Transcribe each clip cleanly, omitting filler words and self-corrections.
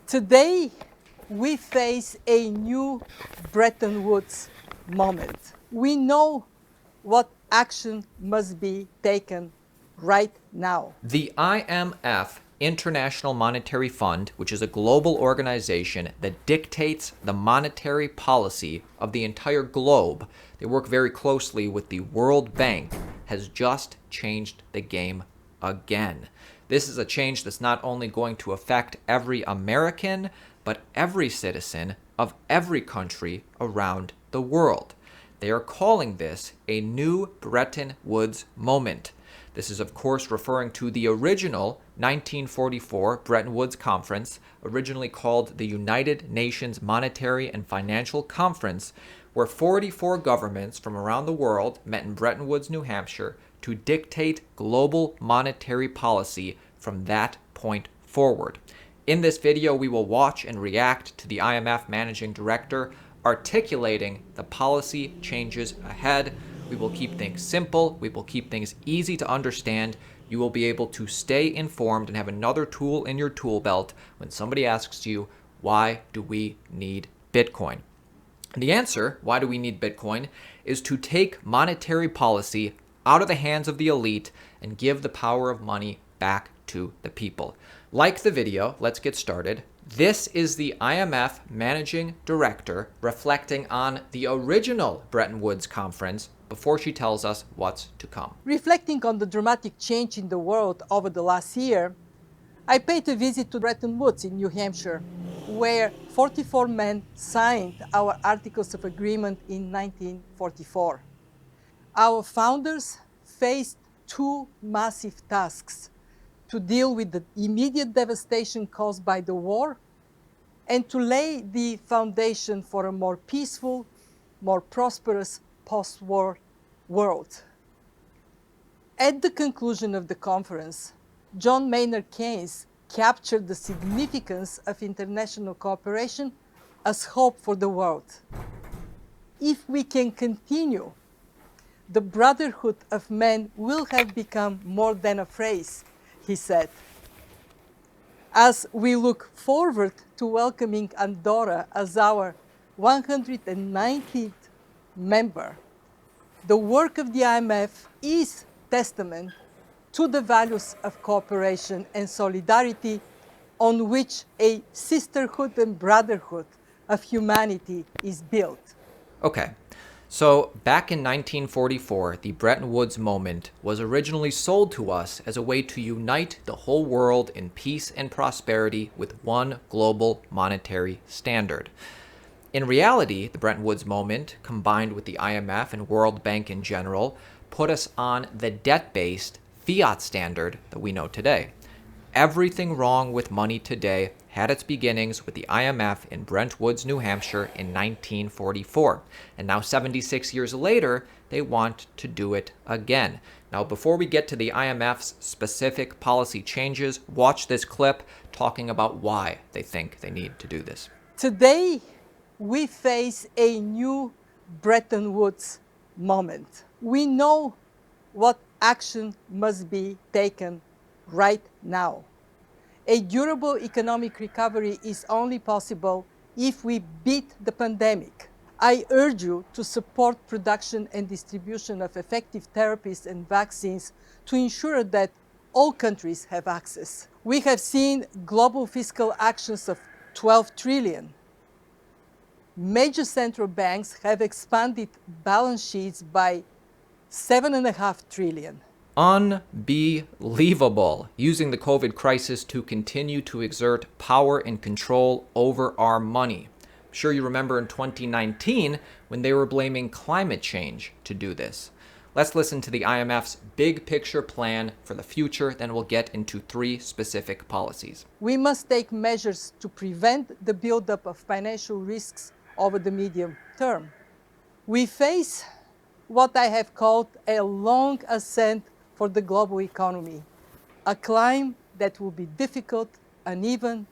Today, we face a new Bretton Woods moment. We know what action must be taken right now. The IMF, International Monetary Fund, which is a global organization that dictates the monetary policy of the entire globe, they work very closely with the World Bank, has just changed the game again. This is a change that's not only going to affect every American, but every citizen of every country around the world. They are calling this a new Bretton Woods moment. This is, of course, referring to the original 1944 Bretton Woods Conference, originally called the United Nations Monetary and Financial Conference, where 44 governments from around the world met in Bretton Woods, New Hampshire, to dictate global monetary policy from that point forward. In this video, we will watch and react to the IMF Managing Director articulating the policy changes ahead. We will keep things simple. We will keep things easy to understand. You will be able to stay informed and have another tool in your tool belt when somebody asks you, why do we need Bitcoin? And the answer, why do we need Bitcoin, is to take monetary policy out of the hands of the elite and give the power of money back to the people. Like the video, let's get started. This is the IMF Managing Director reflecting on the original Bretton Woods Conference before she tells us what's to come. Reflecting on the dramatic change in the world over the last year, I paid a visit to Bretton Woods in New Hampshire, where 44 men signed our Articles of Agreement in 1944. Our founders faced two massive tasks: to deal with the immediate devastation caused by the war and to lay the foundation for a more peaceful, more prosperous post-war world. At the conclusion of the conference, John Maynard Keynes captured the significance of international cooperation as hope for the world. If we can continue, the brotherhood of men will have become more than a phrase, he said. As we look forward to welcoming Andorra as our 190th member, the work of the IMF is testament to the values of cooperation and solidarity on which a sisterhood and brotherhood of humanity is built. Okay. So, back in 1944, the Bretton Woods moment was originally sold to us as a way to unite the whole world in peace and prosperity with one global monetary standard. In reality, the Bretton Woods moment, combined with the IMF and World Bank in general, put us on the debt-based fiat standard that we know today. Everything wrong with money today had its beginnings with the IMF in Bretton Woods, New Hampshire in 1944. And now 76 years later, they want to do it again. Now, before we get to the IMF's specific policy changes, watch this clip talking about why they think they need to do this. Today, we face a new Bretton Woods moment. We know what action must be taken right now. A durable economic recovery is only possible if we beat the pandemic. I urge you to support production and distribution of effective therapies and vaccines to ensure that all countries have access. We have seen global fiscal actions of 12 trillion. Major central banks have expanded balance sheets by 7.5 trillion. Unbelievable. Using the COVID crisis to continue to exert power and control over our money. I'm sure you remember in 2019 when they were blaming climate change to do this. Let's listen to the IMF's big picture plan for the future, then we'll get into three specific policies. We must take measures to prevent the buildup of financial risks over the medium term. We face what I have called a long ascent for the global economy, a climb that will be difficult, uneven,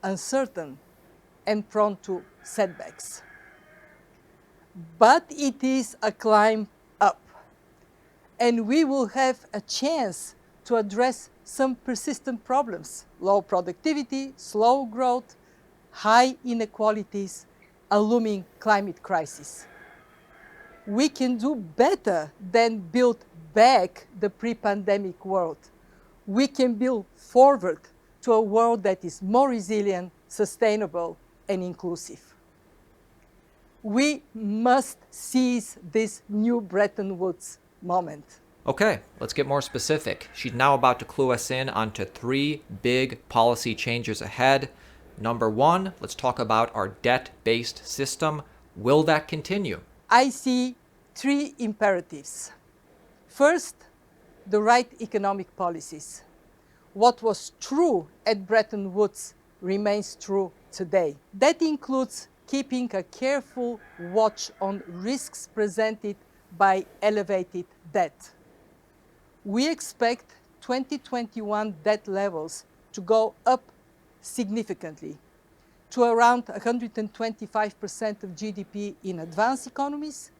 uncertain, and prone to setbacks. But it is a climb up, and we will have a chance to address some persistent problems: low productivity, slow growth, high inequalities, a looming climate crisis. We can do better than build back the pre-pandemic world. We can build forward to a world that is more resilient, sustainable, and inclusive. We must seize this new Bretton Woods moment. Okay, let's get more specific. She's now about to clue us in onto 3 big policy changes ahead. Number 1, let's talk about our debt-based system. Will that continue? I see 3 imperatives. First, the right economic policies. What was true at Bretton Woods remains true today. That includes keeping a careful watch on risks presented by elevated debt. We expect 2021 debt levels to go up significantly to around 125% of GDP in advanced economies,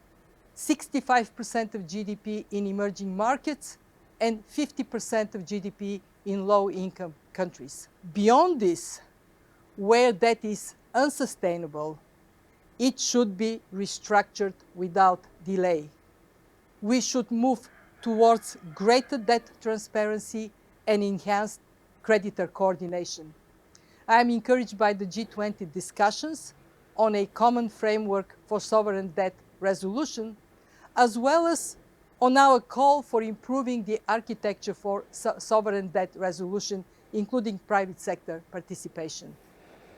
65% of GDP in emerging markets, and 50% of GDP in low-income countries. Beyond this, where that is unsustainable, it should be restructured without delay. We should move towards greater debt transparency and enhanced creditor coordination. I am encouraged by the G20 discussions on a common framework for sovereign debt resolution, as well as on our call for improving the architecture for sovereign debt resolution, including private sector participation.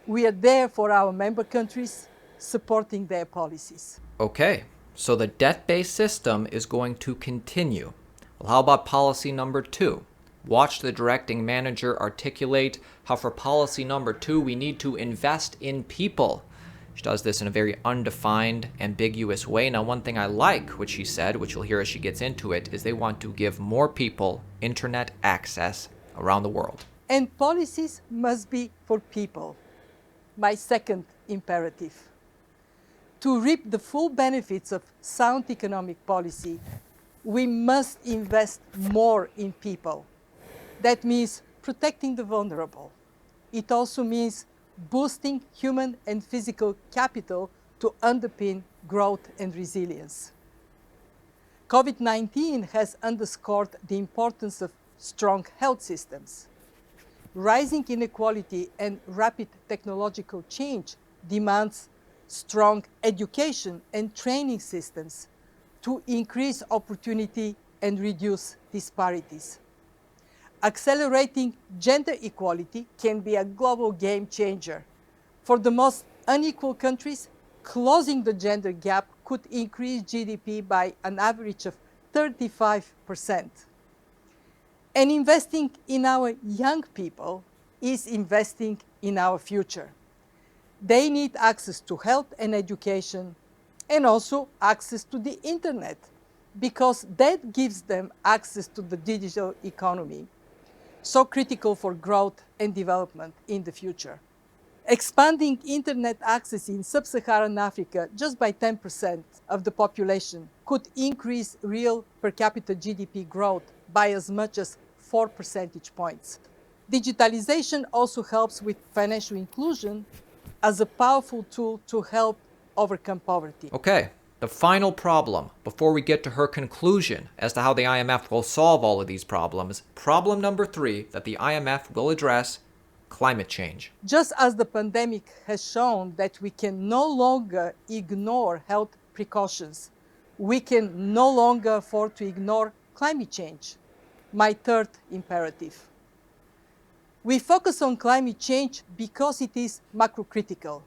We are there for our member countries, supporting their policies. Okay, so the debt-based system is going to continue. Well, how about policy number 2? Watch the directing manager articulate how for policy number 2 we need to invest in people. She does this in a very undefined, ambiguous way. Now, one thing I like, which she said, which you'll hear as she gets into it, is they want to give more people internet access around the world. And policies must be for people. My second imperative. To reap the full benefits of sound economic policy, we must invest more in people. That means protecting the vulnerable. It also means boosting human and physical capital to underpin growth and resilience. COVID-19 has underscored the importance of strong health systems. Rising inequality and rapid technological change demands strong education and training systems to increase opportunity and reduce disparities. Accelerating gender equality can be a global game changer. For the most unequal countries, closing the gender gap could increase GDP by an average of 35%. And investing in our young people is investing in our future. They need access to health and education, and also access to the internet, because that gives them access to the digital economy, so critical for growth and development in the future. Expanding internet access in sub-Saharan Africa just by 10% of the population could increase real per capita GDP growth by as much as 4 percentage points. Digitalization also helps with financial inclusion as a powerful tool to help overcome poverty. Okay, the final problem before we get to her conclusion as to how the IMF will solve all of these problems. Problem number 3 that the IMF will address: climate change. Just as the pandemic has shown that we can no longer ignore health precautions, we can no longer afford to ignore climate change. My third imperative. We focus on climate change because it is macrocritical,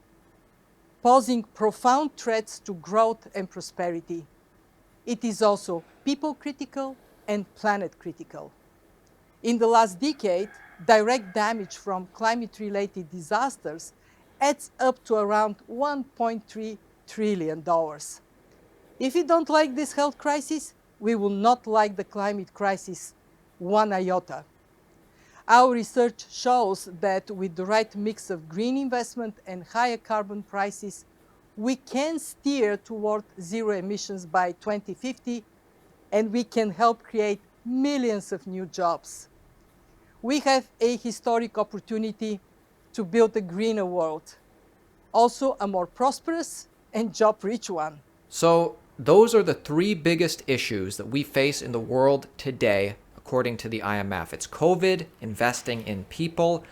posing profound threats to growth and prosperity. It is also people-critical and planet-critical. In the last decade, direct damage from climate-related disasters adds up to around $1.3 trillion. If we don't like this health crisis, we will not like the climate crisis one iota. Our research shows that with the right mix of green investment and higher carbon prices, we can steer toward zero emissions by 2050, and we can help create millions of new jobs. We have a historic opportunity to build a greener world, also a more prosperous and job-rich one. So those are the three biggest issues that we face in the world today, according to the IMF. It's COVID, investing in people,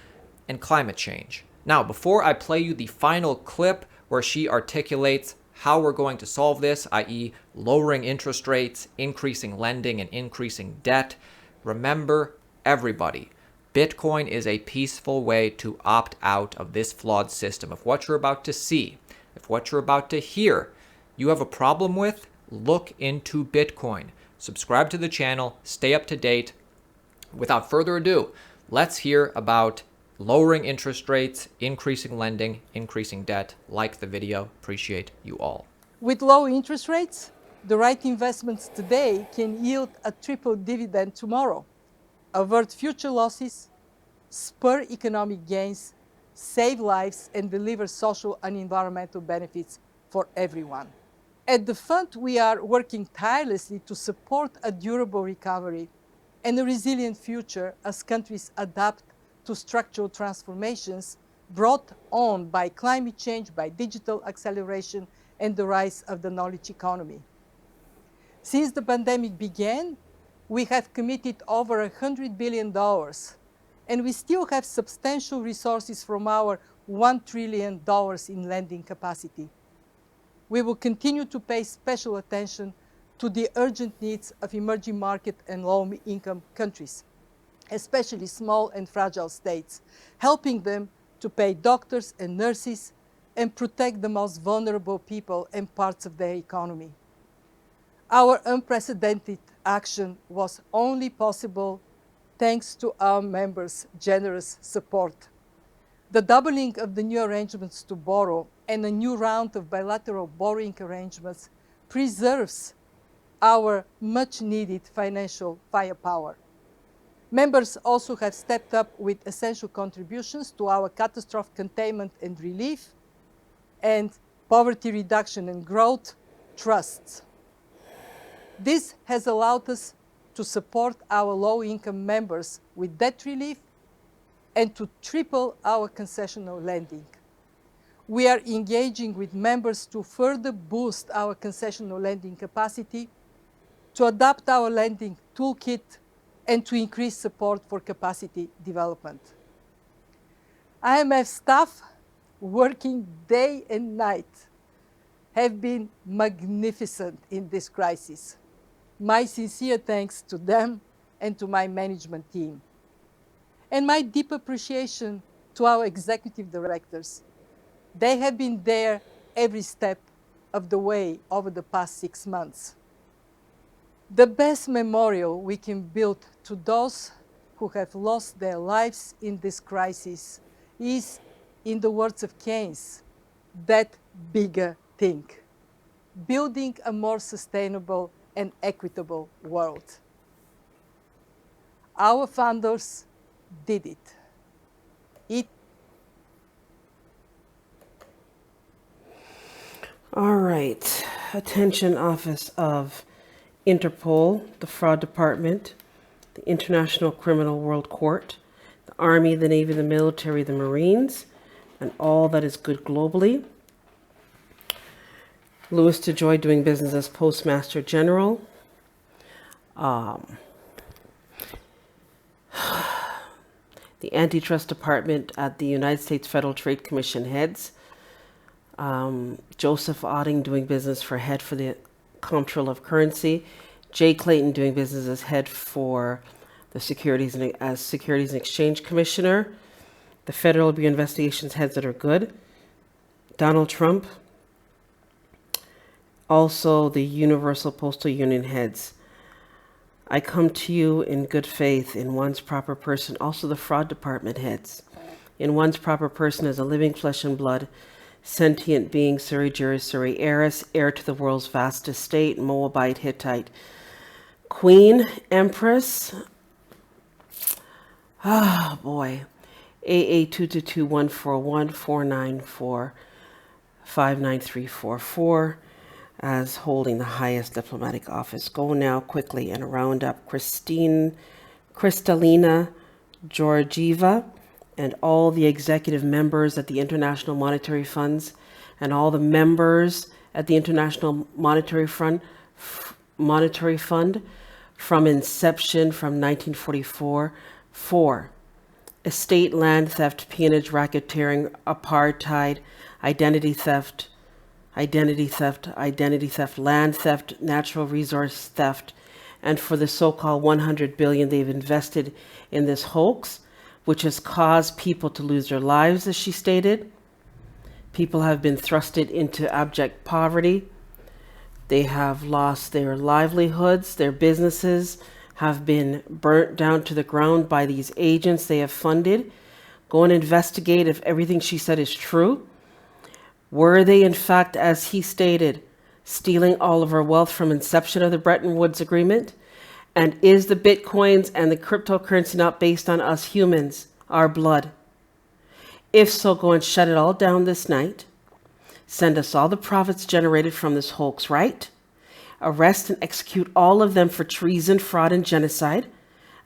and climate change. Now, before I play you the final clip where she articulates how we're going to solve this, i.e. lowering interest rates, increasing lending, and increasing debt, remember, everybody, Bitcoin is a peaceful way to opt out of this flawed system. If what you're about to see, if what you're about to hear, you have a problem with, look into Bitcoin. Subscribe to the channel, stay up to date. Without further ado, let's hear about lowering interest rates, increasing lending, increasing debt. Like the video. Appreciate you all. With low interest rates, the right investments today can yield a triple dividend tomorrow, avert future losses, spur economic gains, save lives, and deliver social and environmental benefits for everyone. At the fund, we are working tirelessly to support a durable recovery and a resilient future as countries adapt to structural transformations brought on by climate change, by digital acceleration, and the rise of the knowledge economy. Since the pandemic began, we have committed over $100 billion, and we still have substantial resources from our $1 trillion in lending capacity. We will continue to pay special attention to the urgent needs of emerging market and low-income countries, especially small and fragile states, helping them to pay doctors and nurses and protect the most vulnerable people and parts of their economy. Our unprecedented action was only possible thanks to our members' generous support. The doubling of the new arrangements to borrow and a new round of bilateral borrowing arrangements preserves our much-needed financial firepower. Members also have stepped up with essential contributions to our catastrophe containment and relief and poverty reduction and growth trusts. This has allowed us to support our low-income members with debt relief and to triple our concessional lending. We are engaging with members to further boost our concessional lending capacity, to adapt our lending toolkit, and to increase support for capacity development. IMF staff, working day and night, have been magnificent in this crisis. My sincere thanks to them and to my management team. And my deep appreciation to our executive directors. They have been there every step of the way over the past 6 months. The best memorial we can build to those who have lost their lives in this crisis is, in the words of Keynes, that bigger thing, building a more sustainable and equitable world. Our founders did it. All right. Attention Office of Interpol, the Fraud Department, the International Criminal World Court, the Army, the Navy, the military, the Marines, and all that is good globally. Louis DeJoy doing business as Postmaster General. The Antitrust Department at the United States Federal Trade Commission heads. Joseph Otting doing business for head for the Comptroller of Currency. Jay Clayton doing business as head for the Securities and Exchange Commissioner. The Federal Bureau Investigations heads that are good. Donald Trump. Also the Universal Postal Union heads. I come to you in good faith in one's proper person. Also the Fraud Department heads. In one's proper person as a living flesh and blood, sentient being, Suri Juri Suri Eris, heir to the world's vast estate, Moabite, Hittite, Queen, Empress. Ah, boy. AA 222-141-494-59344 as holding the highest diplomatic office. Go now quickly and round up Kristalina Georgieva, and all the executive members at the International Monetary Funds and all the members at the International Monetary Fund from inception from 1944 for estate, land theft, peonage, racketeering, apartheid, identity theft, land theft, natural resource theft, and for the so-called 100 billion they've invested in this hoax, which has caused people to lose their lives, as she stated. People have been thrusted into abject poverty. They have lost their livelihoods. Their businesses have been burnt down to the ground by these agents they have funded. Go and investigate if everything she said is true. Were they, in fact, as he stated, stealing all of our wealth from inception of the Bretton Woods Agreement? And is the Bitcoins and the cryptocurrency not based on us humans, our blood? If so, go and shut it all down this night. Send us all the profits generated from this hoax, right? Arrest and execute all of them for treason, fraud, and genocide,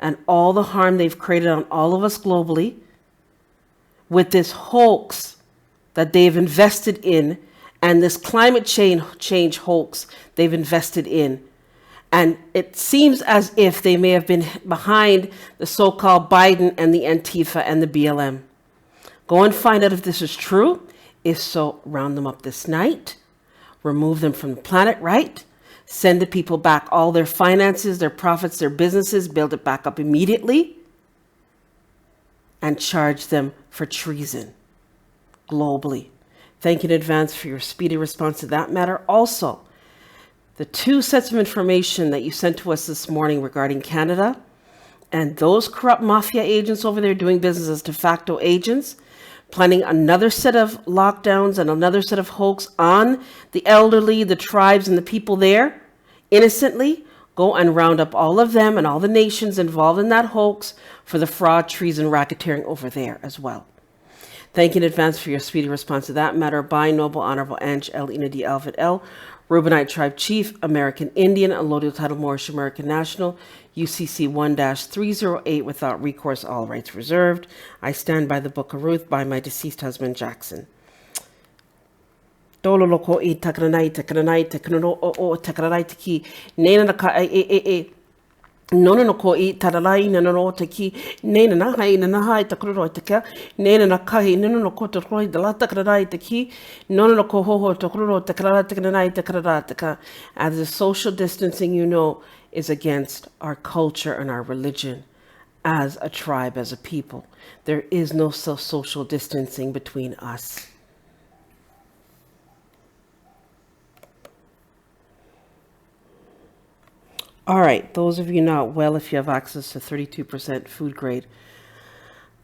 and all the harm they've created on all of us globally with this hoax that they've invested in, and this climate change hoax they've invested in. And it seems as if they may have been behind the so-called Biden and the Antifa and the BLM. Go and find out if this is true. If so, round them up this night. Remove them from the planet, right? Send the people back all their finances, their profits, their businesses, build it back up immediately, and charge them for treason globally. Thank you in advance for your speedy response to that matter. Also, the 2 sets of information that you sent to us this morning regarding Canada and those corrupt mafia agents over there doing business as de facto agents, planning another set of lockdowns and another set of hoax on the elderly, the tribes, and the people there innocently. Go and round up all of them and all the nations involved in that hoax for the fraud, treason, racketeering over there as well. Thank you in advance for your speedy response to that matter. By Noble Honorable Ange L. Ina D. Alfred L., Reubenite Tribe Chief, American Indian, Allodial Title Moorish American National, UCC 1-308, without recourse, all rights reserved. I stand by the Book of Ruth by my deceased husband, Jackson. Dololoko e takranai takranai o takranai taki nena naka nono no ko I taralai na no te ki nena na hai na hai takroi te ka nena na kai nono no ko takroi de la takranai te ki nono no ko ho takroi takranai takranai takrara taka. As the social distancing, you know, is against our culture and our religion as a tribe, as a people. There is no social distancing between us. All right, those of you not well, if you have access to 32% food grade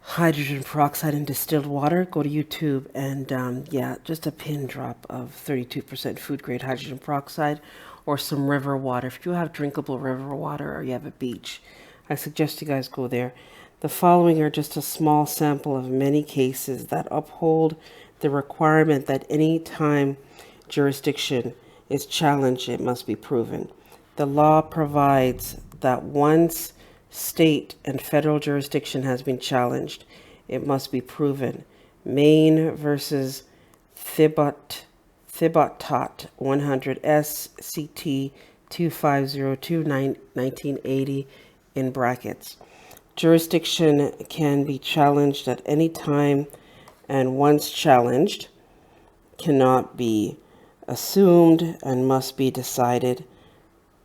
hydrogen peroxide in distilled water, go to YouTube and yeah, just a pin drop of 32% food grade hydrogen peroxide or some river water. If you have drinkable river water or you have a beach, I suggest you guys go there. The following are just a small sample of many cases that uphold the requirement that any time jurisdiction is challenged, it must be proven. The law provides that once state and federal jurisdiction has been challenged, it must be proven. Maine versus Thibotot 100 SCT 2502 1980 in brackets. Jurisdiction can be challenged at any time, and once challenged, cannot be assumed and must be decided.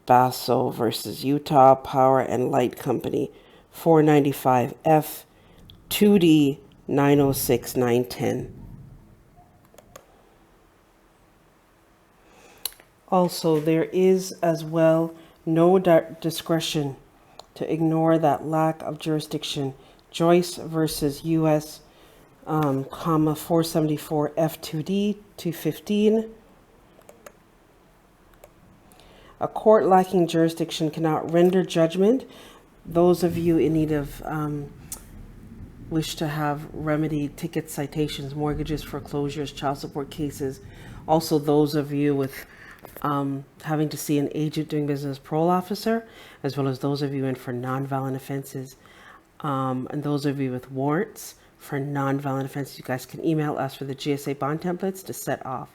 Basso versus Utah Power and Light Company, 495 F 2D 906 910. Also, there is as well no discretion to ignore that lack of jurisdiction. Joyce versus U.S. 474 F2D 215. A court lacking jurisdiction cannot render judgment. Those of you in need of wish to have remedy, tickets, citations, mortgages, foreclosures, child support cases. Also those of you with having to see an agent doing business parole officer, as well as those of you in for nonviolent offenses, and those of you with warrants for nonviolent offenses. You guys can email us for the GSA bond templates to set off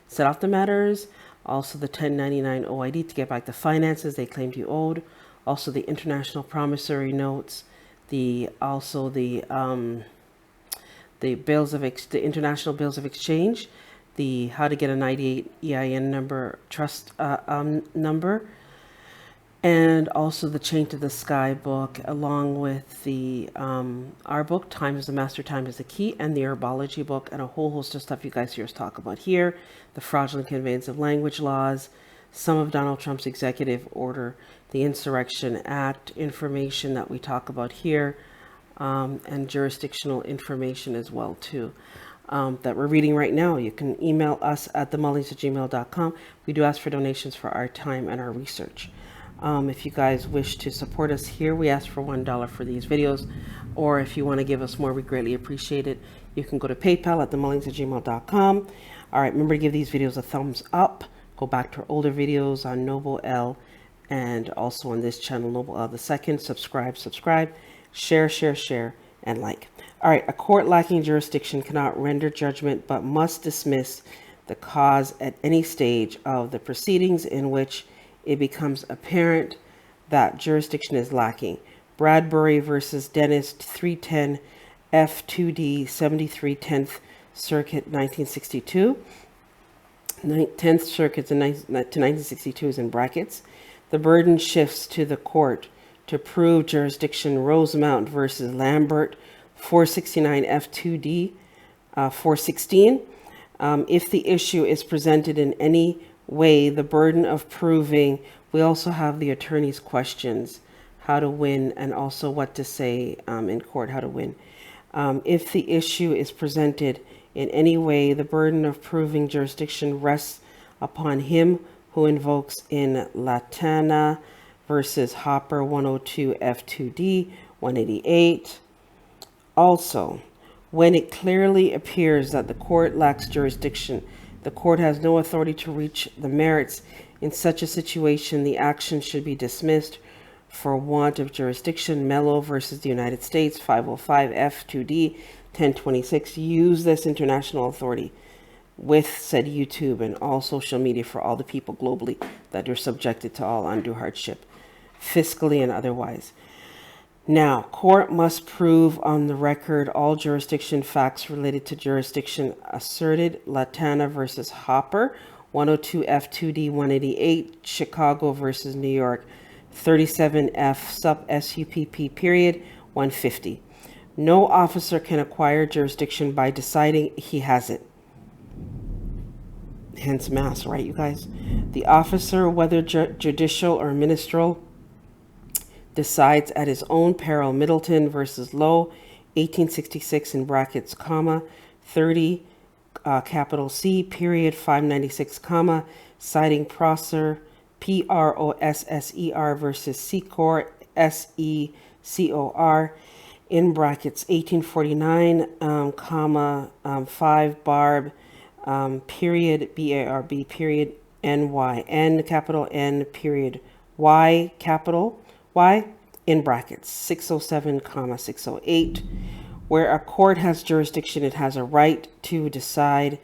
the matters. Also the 1099 OID to get back the finances they claimed you owed. Also the international promissory notes. The international bills of exchange. The how to get a 98 EIN number, trust number, and also the Chain to the Sky book, along with the our book, Time is the Master, Time is the Key, and the Herbology book, and a whole host of stuff you guys hear us talk about here. The fraudulent conveyance of language laws, some of Donald Trump's executive order, the Insurrection Act information that we talk about here, and jurisdictional information as well too. That we're reading right now. You can email us at themullings@gmail.com. We do ask for donations for our time and our research. If you guys wish to support us here, we ask for $1 for these videos, or if you want to give us more, we greatly appreciate it. You can go to PayPal at themullings@gmail.com. All right, remember to give these videos a thumbs up. Go back to our older videos on Noble L, and also on this channel, Noble L II. Subscribe, share, and like. All right, a court lacking jurisdiction cannot render judgment but must dismiss the cause at any stage of the proceedings in which it becomes apparent that jurisdiction is lacking. Bradbury versus Dennis, 310 F2D 73, 10th Circuit, 1962. 10th Circuit to 1962 is in brackets. The burden shifts to the court to prove jurisdiction. Rosemount versus Lambert, 469 F2D 416. If the issue is presented in any way, the burden of proving, we also have the attorney's questions, how to win, and also what to say in court, how to win. If the issue is presented in any way, the burden of proving jurisdiction rests upon him who invokes in Latana versus Hopper, 102 F2D 188. Also, when it clearly appears that the court lacks jurisdiction, the court has no authority to reach the merits. In such a situation, the action should be dismissed for want of jurisdiction. Mello versus the United States, 505 F2D 1026. Use this international authority with said YouTube and all social media for all the people globally that are subjected to all undue hardship, fiscally and otherwise. Now, court must prove on the record all jurisdiction facts related to jurisdiction asserted. Latana versus Hopper, 102 F2D 188. Chicago versus New York, 37 F sub SUPP period 150. No officer can acquire jurisdiction by deciding he has it. Hence mass, right, you guys? The officer, whether judicial or ministerial, decides at his own peril. Middleton versus Lowe, 1866 in brackets, comma, 30, capital C, period, 596, comma, citing Prosser, Prosser versus Secor, Secor, in brackets, 1849, comma, 5, Barb, period, Barb, period, NY, N, capital N, period, Y, capital Y, in brackets, 607, 608. Where a court has jurisdiction, it has a right to decide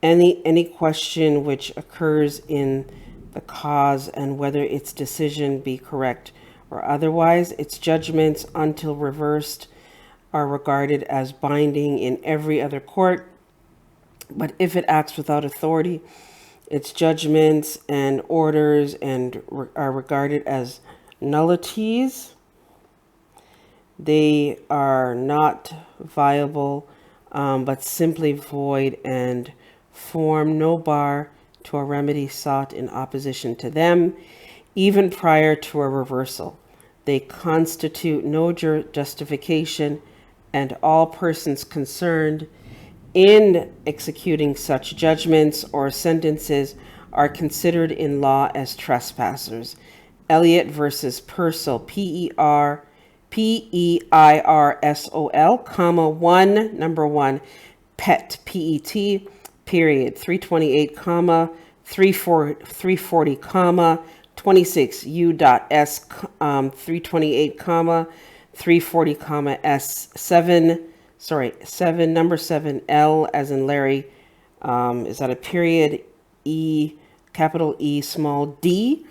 any question which occurs in the cause and whether its decision be correct or otherwise. Its judgments, until reversed, are regarded as binding in every other court. But if it acts without authority, its judgments and orders are regarded as nullities. They are not viable, but simply void and form no bar to a remedy sought in opposition to them, even prior to a reversal. They constitute no justification, and all persons concerned in executing such judgments or sentences are considered in law as trespassers. Elliott versus Purcell, P-E-I-R-S-O-L, comma, 1, number 1, PET, P-E-T, period, 328, comma, 340, comma, 26, U.S, 328, comma, 340, comma, S, 7, number 7, L as in Larry, is that a period, E, capital E, small d,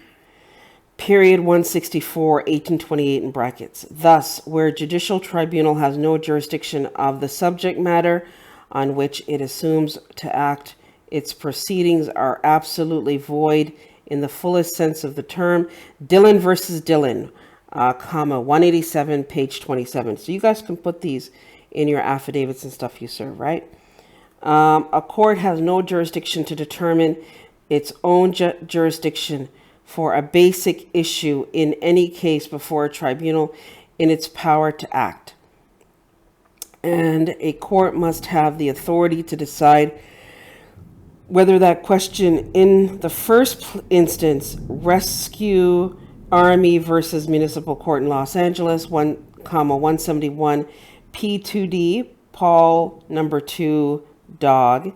period 164, 1828 in brackets. Thus, where judicial tribunal has no jurisdiction of the subject matter on which it assumes to act, its proceedings are absolutely void in the fullest sense of the term. Dillon versus Dillon, 187, page 27. So you guys can put these in your affidavits and stuff you serve, right? A court has no jurisdiction to determine its own jurisdiction for a basic issue in any case before a tribunal in its power to act. And a court must have the authority to decide whether that question in the first instance, Rescue Army versus Municipal Court in Los Angeles, 171, P2D, Paul, number 2, dog,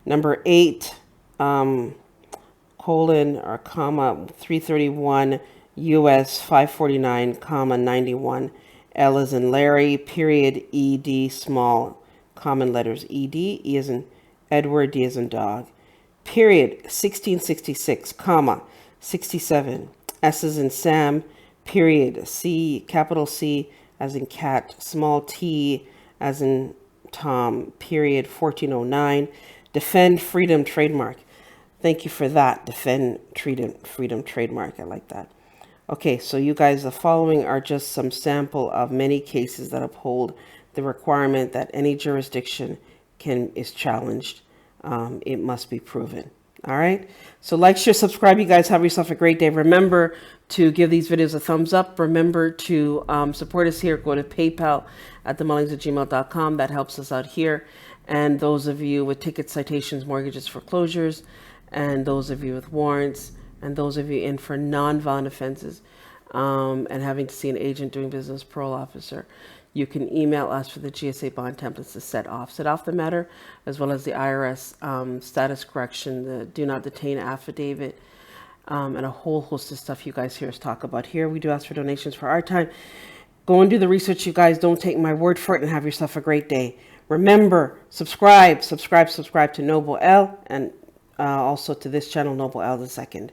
number 8, colon or comma 331 US 549 comma 91 L as in Larry period ED small common letters ED E as in Edward D as in dog period 1666 comma 67 S as in Sam period C capital C as in cat small t as in Tom period 1409 defend freedom trademark. Thank you for that. Defend freedom trademark. I like that. Okay, so you guys, the following are just some sample of many cases that uphold the requirement that any jurisdiction is challenged. It must be proven. All right. So like, share, subscribe. You guys have yourself a great day. Remember to give these videos a thumbs up. Remember to support us here. Go to PayPal at themullings@gmail.com. That helps us out here. And those of you with tickets, citations, mortgages, foreclosures, and those of you with warrants, and those of you in for non-violent offenses, and having to see an agent, doing business, parole officer, you can email us for the GSA bond templates to set off the matter, as well as the IRS status correction, the do not detain affidavit, and a whole host of stuff you guys hear us talk about here. We do ask for donations for our time. Go and do the research, you guys. Don't take my word for it, and have yourself a great day. Remember, subscribe to Noble L, and also to this channel, Noble L II.